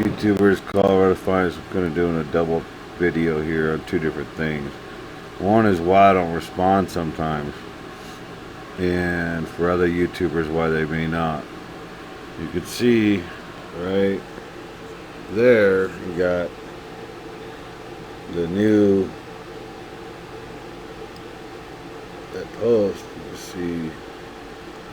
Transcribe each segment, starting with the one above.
YouTubers, Colorado Finance. I'm going to do a double video here on two different things. One is why I don't respond sometimes, and for other YouTubers why they may not. You can see right there you got the new that post. You can see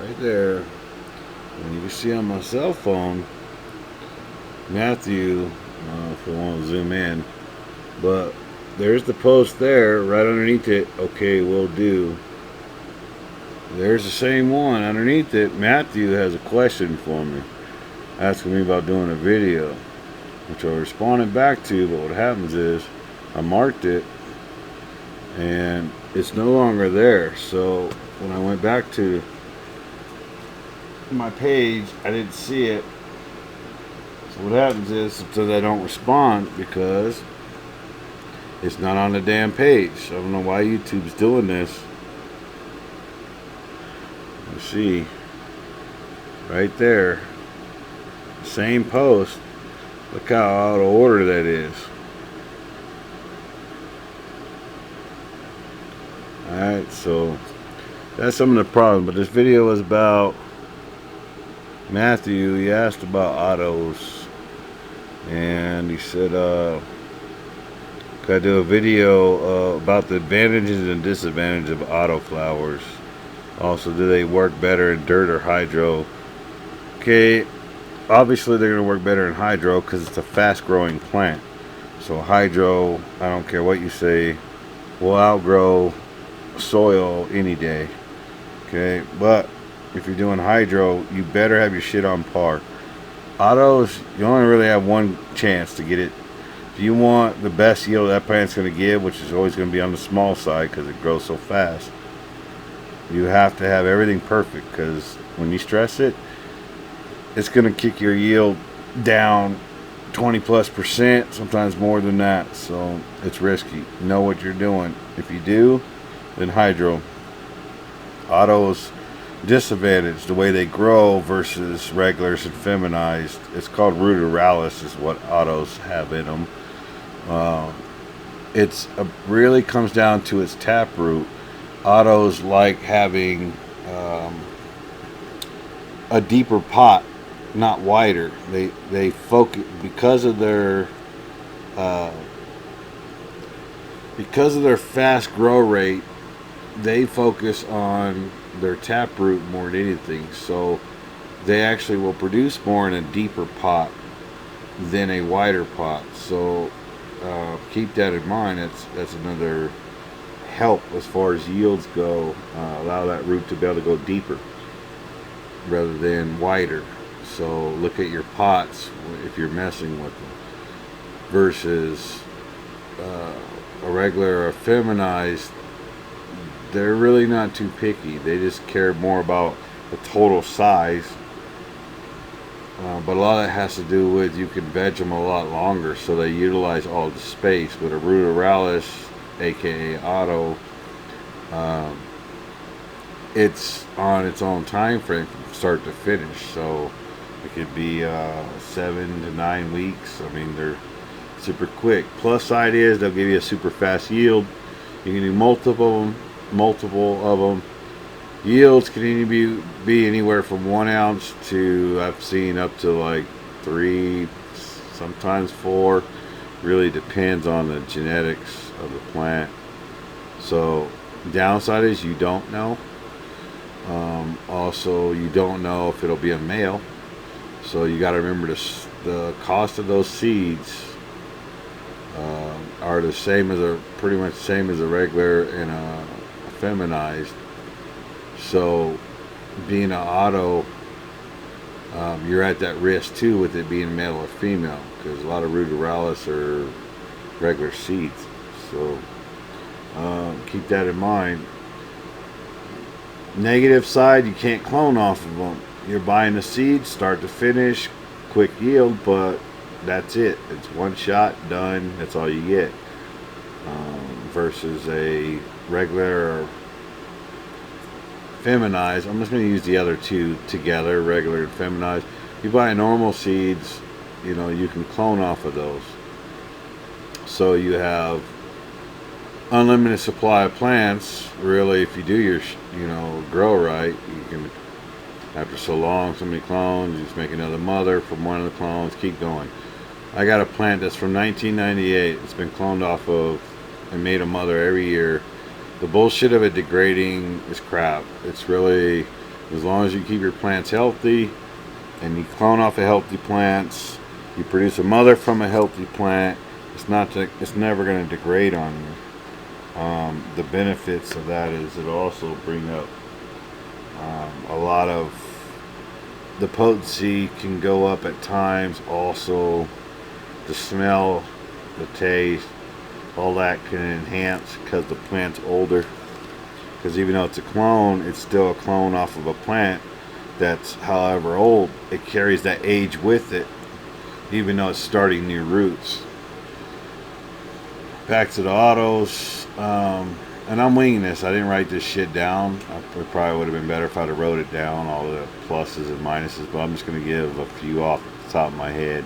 right there, and you can see on my cell phone Matthew, if we want to zoom in, but there's the post there right underneath it. Okay, will do. There's the same one underneath it. Matthew has a question for me, asking me about doing a video, which I responded back to. But what happens is I marked it and it's no longer there. So when I went back to my page, I didn't see it. So what happens is sometimes I don't respond because it's not on the damn page. I don't know why YouTube's doing this. You see right there, same post. Look how out of order that is. Alright, so that's some of the problems. But this video is about Matthew. He asked about autos, and he said, could I do a video about the advantages and disadvantages of Autoflowers? Also, do they work better in dirt or hydro? Okay, obviously they're going to work better in hydro because it's a fast-growing plant. So hydro, I don't care what you say, will outgrow soil any day. Okay, but if you're doing hydro, you better have your shit on par. Autos, you only really have one chance to get it. If you want the best yield that plant's going to give, which is always going to be on the small side because it grows so fast, you have to have everything perfect, because when you stress it, it's going to kick your yield down 20+%, sometimes more than that. So it's risky. Know what you're doing. If you do, then hydro. Autos disadvantage, the way they grow versus regulars and feminized. It's called ruderalis is what autos have in them. Really comes down to its taproot. Autos like having a deeper pot, not wider. They focus because of their fast grow rate. They focus on their taproot more than anything. So they actually will produce more in a deeper pot than a wider pot. So keep that in mind. That's another help as far as yields go. Allow that root to be able to go deeper rather than wider. So look at your pots if you're messing with them versus a regular or feminized. They're really not too picky. They just care more about the total size. But a lot of that has to do with you can veg them a lot longer, so they utilize all the space. With a ruderalis, aka auto, it's on its own time frame from start to finish. So it could be 7 to 9 weeks. I mean, they're super quick. Plus side is they'll give you a super fast yield. You can do multiple of them. Yields can be anywhere from 1 ounce to, I've seen, up to like 3, sometimes 4. Really depends on the genetics of the plant. So downside is you don't know. Also, you don't know if it'll be a male. So you got to remember the cost of those seeds are the same as pretty much the same as a regular and a feminized. So being an auto, you're at that risk too with it being male or female, because a lot of ruderalis are regular seeds. So keep that in mind. Negative side, you can't clone off of them. You're buying the seeds start to finish, quick yield, but that's it. It's one shot, done. That's all you get. Versus a regular or feminized. I'm just going to use the other two together, regular and feminized. You buy normal seeds, you can clone off of those. So you have unlimited supply of plants. Really, if you do your grow right, you can, after so long, so many clones, you just make another mother from one of the clones, keep going. I got a plant that's from 1998. It's been cloned off of and made a mother every year. The bullshit of it degrading is crap. It's really, as long as you keep your plants healthy and you clone off of healthy plants, you produce a mother from a healthy plant, it's never going to degrade on you. The benefits of that is it'll also bring up a lot of, the potency can go up at times. Also, the smell, the taste, all that can enhance because the plant's older. Because even though it's a clone, it's still a clone off of a plant that's however old. It carries that age with it, even though it's starting new roots. Back to the autos, and I'm winging this. I didn't write this shit down. It probably would have been better if I'd have wrote it down, all the pluses and minuses, but I'm just going to give a few off the top of my head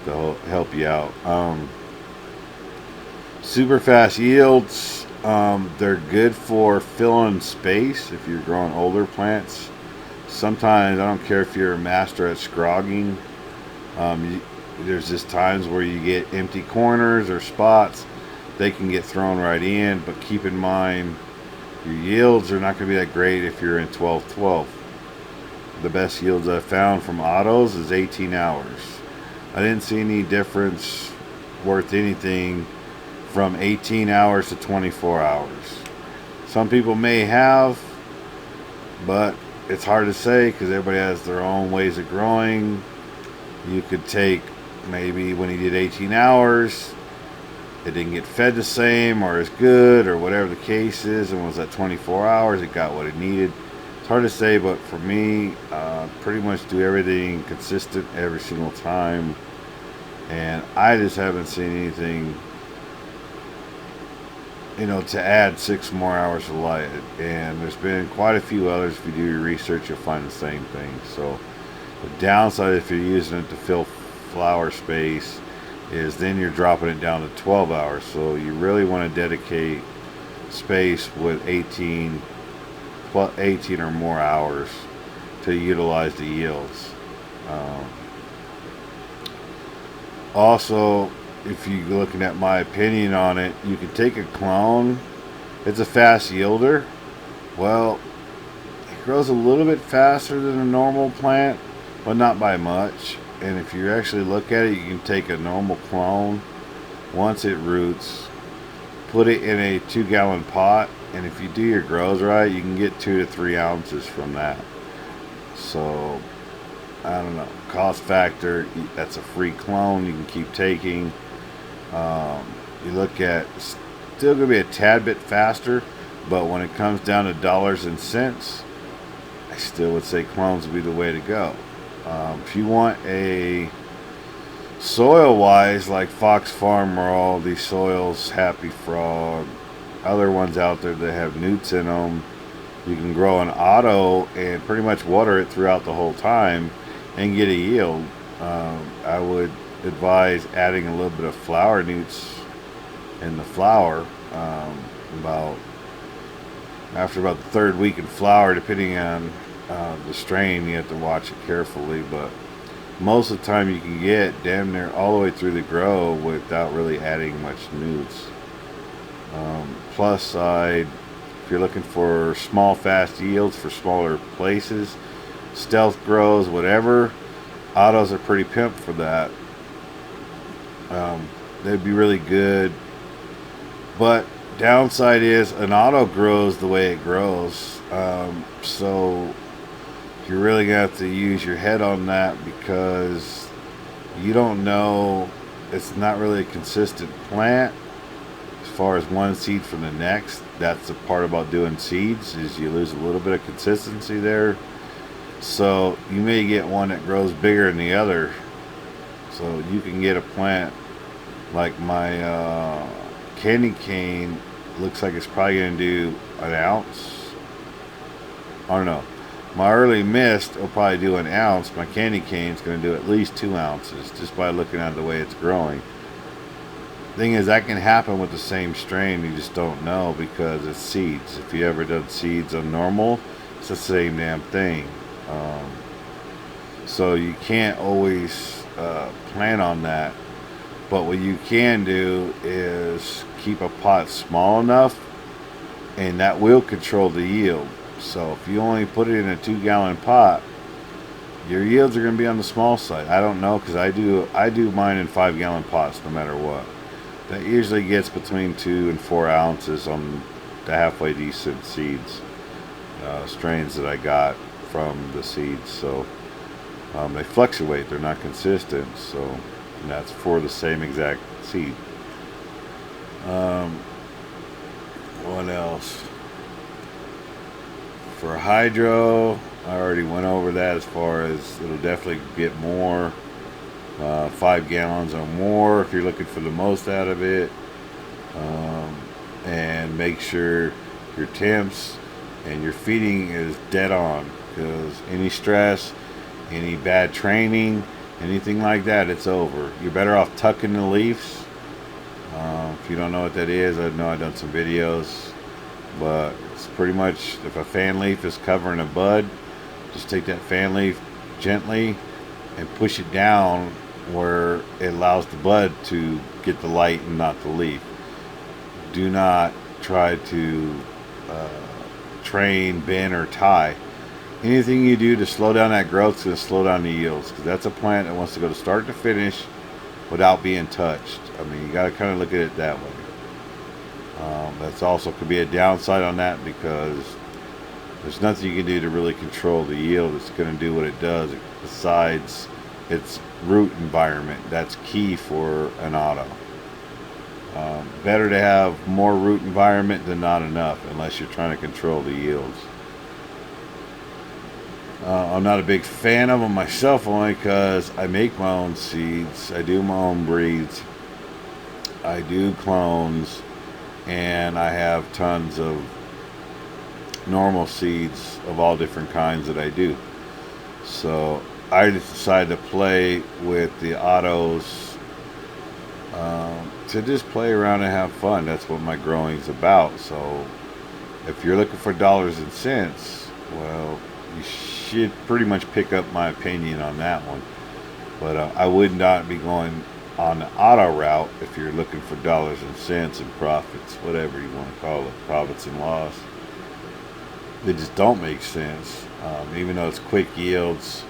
to help you out. Super fast yields. They're good for filling space if you're growing older plants. Sometimes, I don't care if you're a master at scrogging, there's just times where you get empty corners or spots. They can get thrown right in, but keep in mind your yields are not going to be that great if you're in 12-12. The best yields I've found from autos is 18 hours. I didn't see any difference worth anything from 18 hours to 24 hours. Some people may have, but it's hard to say because everybody has their own ways of growing. You could take, maybe when he did 18 hours, it didn't get fed the same or as good or whatever the case is, and was at 24 hours, it got what it needed. It's hard to say, but for me, pretty much do everything consistent every single time, and I just haven't seen anything to add 6 more hours of light. And there's been quite a few others. If you do your research, you'll find the same thing. So the downside, if you're using it to fill flower space, is then you're dropping it down to 12 hours. So you really want to dedicate space with 18 or more hours to utilize the yields. Also, if you're looking at my opinion on it, you can take a clone. It's a fast yielder. Well, it grows a little bit faster than a normal plant, but not by much. And if you actually look at it, you can take a normal clone, once it roots, put it in a 2-gallon pot, and if you do your grows right, you can get 2 to 3 ounces from that. So, I don't know, cost factor, that's a free clone you can keep taking. You look at, still going to be a tad bit faster, but when it comes down to dollars and cents, I still would say clones would be the way to go. If you want a soil wise, like Fox Farm or all these soils, Happy Frog, other ones out there that have newts in them, you can grow an auto and pretty much water it throughout the whole time and get a yield. I would advise adding a little bit of flower newts in the flower. After about the 3rd week in flower, depending on the strain, you have to watch it carefully, but most of the time you can get damn near all the way through the grow without really adding much newts. Plus side, if you're looking for small fast yields for smaller places, stealth grows, whatever, autos are pretty pimp for that. They'd be really good, but downside is an auto grows the way it grows, so you're really gonna have to use your head on that because you don't know, it's not really a consistent plant as far as one seed from the next. That's the part about doing seeds, is you lose a little bit of consistency there. So you may get one that grows bigger than the other. So you can get a plant like my candy cane, looks like it's probably going to do an ounce. I don't know. My early mist will probably do an ounce. My candy cane is going to do at least 2 ounces just by looking at the way it's growing. Thing is, that can happen with the same strain. You just don't know because it's seeds. If you ever done seeds on normal, it's the same damn thing. Um, so you can't always plan on that. But what you can do is keep a pot small enough, and that will control the yield. So if you only put it in a 2 gallon pot, your yields are going to be on the small side. I don't know because I do mine in 5 gallon pots no matter what. That usually gets between 2 and 4 ounces on the halfway decent seeds, strains that I got from the seeds. So they fluctuate; they're not consistent. So and that's for the same exact seed. Um, what else? For hydro, I already went over that as far as it'll definitely get more. 5 gallons or more if you're looking for the most out of it. Um, and make sure your temps and your feeding is dead on because any stress, any bad training, anything like that, it's over. You're better off tucking the leaves. If you don't know what that is, I know I've done some videos, but it's pretty much if a fan leaf is covering a bud, just take that fan leaf gently and push it down where it allows the bud to get the light and not the leaf. Do not try to uh, train, bend, or tie. Anything you do to slow down that growth is going to slow down the yields because that's a plant that wants to go to start to finish without being touched. I mean, you got to kind of look at it that way. That's also could be a downside on that because there's nothing you can do to really control the yield. It's going to do what it does besides its root environment. That's key for an auto. Better to have more root environment than not enough unless you're trying to control the yields. I'm not a big fan of them myself only because I make my own seeds. I do my own breeds. I do clones. And I have tons of normal seeds of all different kinds that I do. So I just decided to play with the autos to just play around and have fun. That's what my growing's about. So if you're looking for dollars and cents, well, you should pretty much pick up my opinion on that one. But I would not be going on the auto route if you're looking for dollars and cents and profits, whatever you want to call it, profits and loss. They just don't make sense. Even though it's quick yields,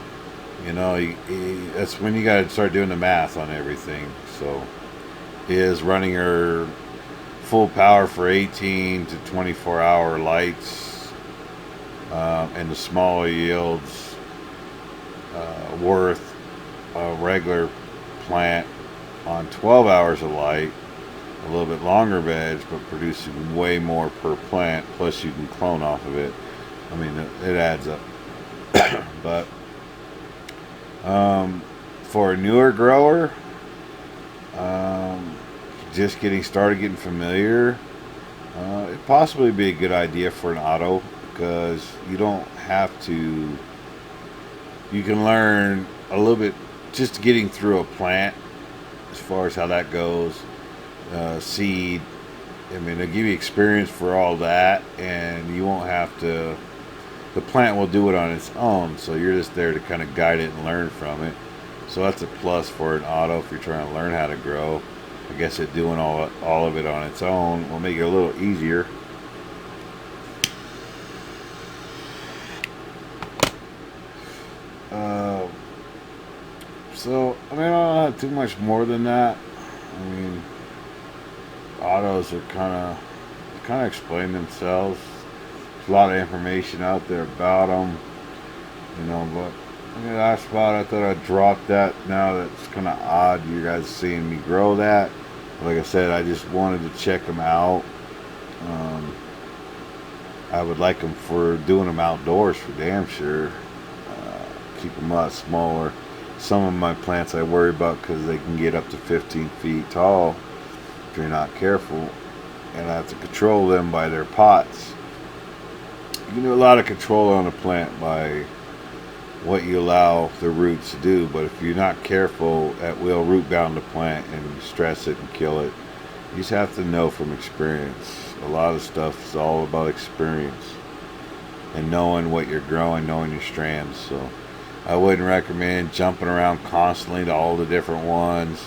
that's when you got to start doing the math on everything. So is running her full power for 18 to 24-hour lights and the smaller yields worth a regular plant on 12 hours of light, a little bit longer veg, but producing way more per plant, plus you can clone off of it. I mean, it adds up. But for a newer grower, just getting started, getting familiar, it'd possibly be a good idea for an auto because you don't have to, you can learn a little bit just getting through a plant as far as how that goes. Seed, I mean, they'll give you experience for all that, and you won't have to, the plant will do it on its own, so you're just there to kind of guide it and learn from it. So that's a plus for an auto if you're trying to learn how to grow. I guess it doing all of it on its own will make it a little easier. So, I mean, I don't have too much more than that. I mean, autos are kind of explain themselves. There's a lot of information out there about them, but I mean, that's about it. I thought I'd drop that now. That's kind of odd, you guys seeing me grow that. Like I said, I just wanted to check them out. I would like them for doing them outdoors for damn sure. Keep them a lot smaller. Some of my plants I worry about because they can get up to 15 feet tall if you're not careful, and I have to control them by their pots. You can do a lot of control on a plant by what you allow the roots to do, but if you're not careful, it will root bound the plant and stress it and kill it. You just have to know from experience. A lot of stuff is all about experience and knowing what you're growing, knowing your strands. So I wouldn't recommend jumping around constantly to all the different ones.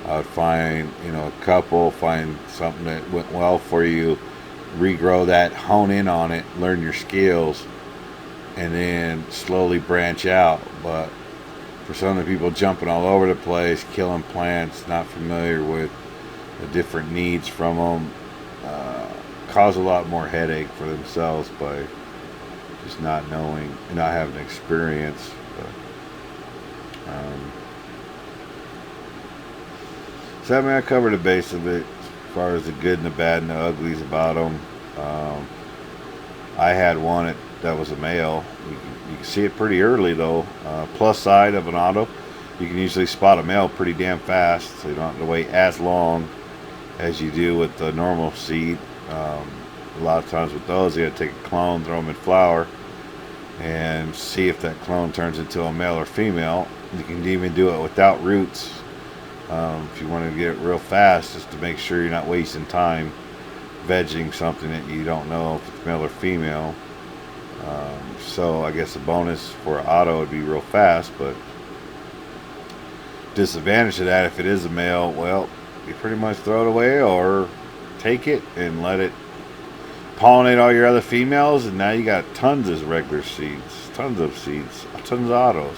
I would find, a couple, find something that went well for you, regrow that, hone in on it, learn your skills, and then slowly branch out. But for some of the people jumping all over the place, killing plants, not familiar with the different needs from them, cause a lot more headache for themselves by just not knowing and not having experience. But, so I mean, I covered the base of it as far as the good and the bad and the uglies about them. I had one that was a male. You can see it pretty early though. Plus side of an auto, you can usually spot a male pretty damn fast, so you don't have to wait as long as you do with the normal seed. A lot of times with those, you got to take a clone, throw them in flower, and see if that clone turns into a male or female. You can even do it without roots if you want to get it real fast, just to make sure you're not wasting time vegging something that you don't know if it's male or female. So I guess a bonus for auto would be real fast, but disadvantage of that, if it is a male, well, you pretty much throw it away or take it and let it pollinate all your other females, and now you got tons of regular seeds, tons of autos.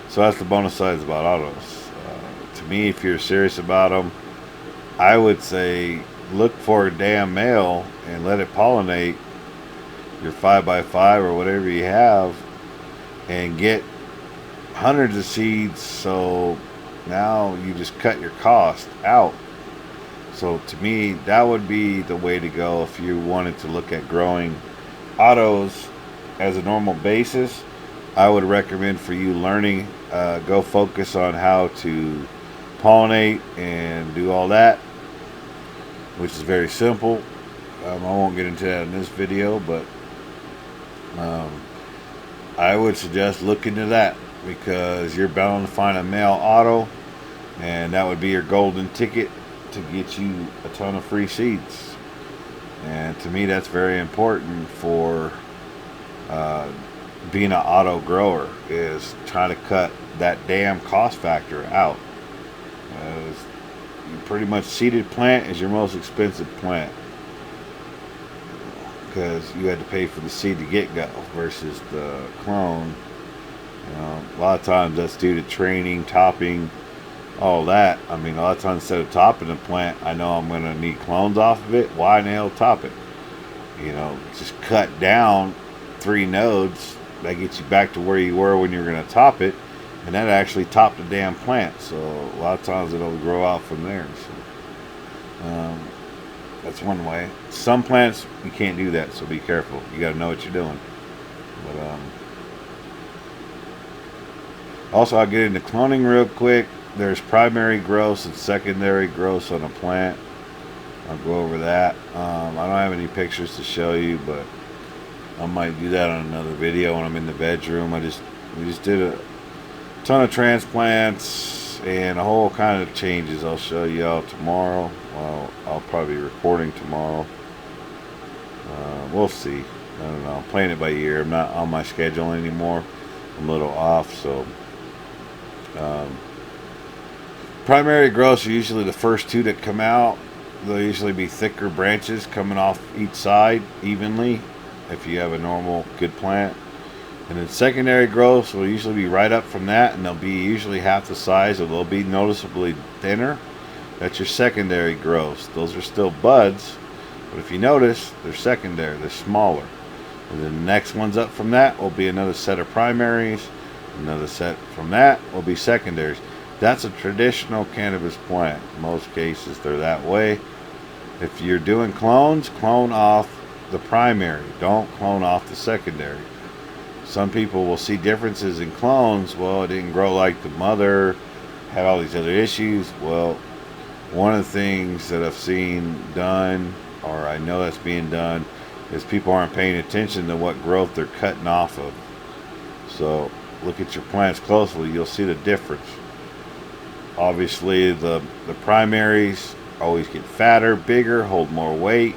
So that's the bonus sides about autos. To me, if you're serious about them, I would say look for a damn male and let it pollinate your 5x5 or whatever you have, and get hundreds of seeds. So now you just cut your cost out. So to me, that would be the way to go if you wanted to look at growing autos as a normal basis. I would recommend for you learning, go focus on how to pollinate and do all that, which is very simple. I won't get into that in this video, but I would suggest look into that, because you're bound to find a male auto, and that would be your golden ticket to get you a ton of free seeds. And to me, that's very important for being an auto grower, is trying to cut that damn cost factor out. Pretty much seeded plant is your most expensive plant, because you had to pay for the seed to get go versus the clone. A lot of times that's due to training, topping, all that. I mean, a lot of times instead of topping the plant, I know I'm going to need clones off of it. Why in the hell top it? Just cut down 3 nodes. That gets you back to where you were when you were going to top it, and that actually topped the damn plant. So a lot of times it'll grow out from there. So that's one way. Some plants you can't do that, so be careful. You got to know what you're doing. But also, I'll get into cloning real quick. There's primary growth and secondary growth on a plant. I'll go over that. I don't have any pictures to show you, but I might do that on another video when I'm in the bedroom. We just did a ton of transplants and a whole kind of changes. I'll show you all tomorrow. Well, I'll probably be recording tomorrow. We'll see. I don't know. I'm playing it by ear. I'm not on my schedule anymore. I'm a little off, so primary growths are usually the first 2 that come out. They'll usually be thicker branches coming off each side evenly if you have a normal good plant. And then secondary growths will usually be right up from that, and they'll be usually half the size, or they'll be noticeably thinner. That's your secondary growths. Those are still buds, but if you notice, they're secondary, they're smaller. And then the next ones up from that will be another set of primaries. Another set from that will be secondaries. That's a traditional cannabis plant. In most cases, they're that way. If you're doing clones, clone off the primary. Don't clone off the secondary. Some people will see differences in clones. Well, it didn't grow like the mother, had all these other issues. Well, one of the things that I've seen done, or I know that's being done, is people aren't paying attention to what growth they're cutting off of. So look at your plants closely, you'll see the difference. Obviously the primaries always get fatter, bigger, hold more weight,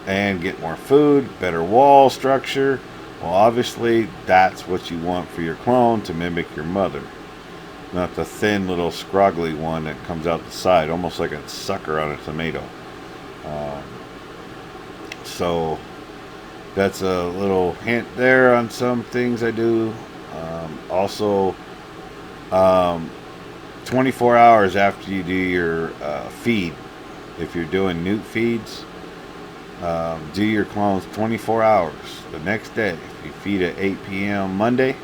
and get more food, better wall structure. Well, obviously that's what you want for your clone to mimic your mother, not the thin little scroggly one that comes out the side, almost like a sucker on a tomato. Um, so that's a little hint there on some things I do. Also, 24 hours after you do your feed, if you're doing newt feeds, do your clones 24 hours the next day. If you feed at 8 p.m. Monday,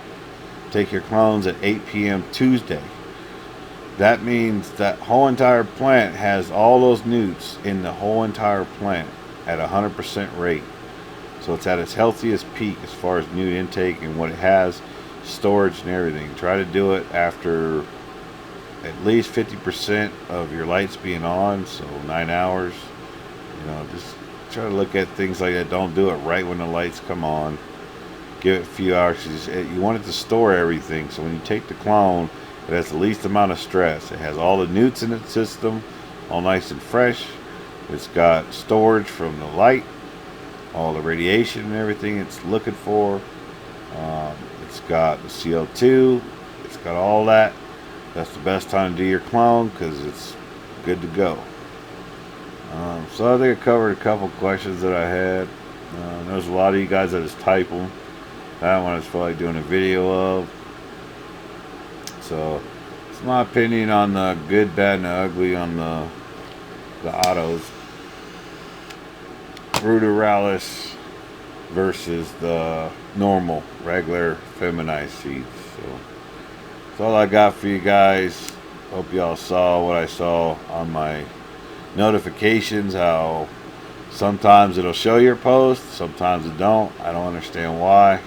take your clones at 8 p.m. Tuesday. That means that whole entire plant has all those newts in the whole entire plant at 100% rate. So it's at its healthiest peak as far as newt intake and what it has, storage and everything. Try to do it after at least 50% of your lights being on, so 9 hours. Just try to look at things like that. Don't do it right when the lights come on. Give it a few hours. You want it to store everything, so when you take the clone, it has the least amount of stress. It has all the newts in its system, all nice and fresh. It's got storage from the light, all the radiation and everything it's looking for. It's got the CO2. It's got all that. That's the best time to do your clone because it's good to go. So I think I covered a couple questions that I had. There's a lot of you guys that just type them. That one I just feel like doing a video of. So it's my opinion on the good, bad, and the ugly on the autos. Ruderalis versus the normal, regular, feminized seeds. So that's all I got for you guys. Hope y'all saw what I saw on my notifications, how sometimes it'll show your post, sometimes it don't. I don't understand why.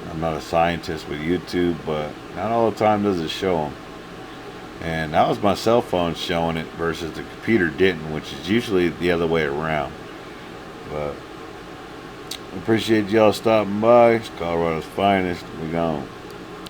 I'm not a scientist with YouTube, but not all the time does it show them. And that was my cell phone showing it versus the computer didn't, which is usually the other way around. But I appreciate y'all stopping by. It's Colorado's finest. We gone.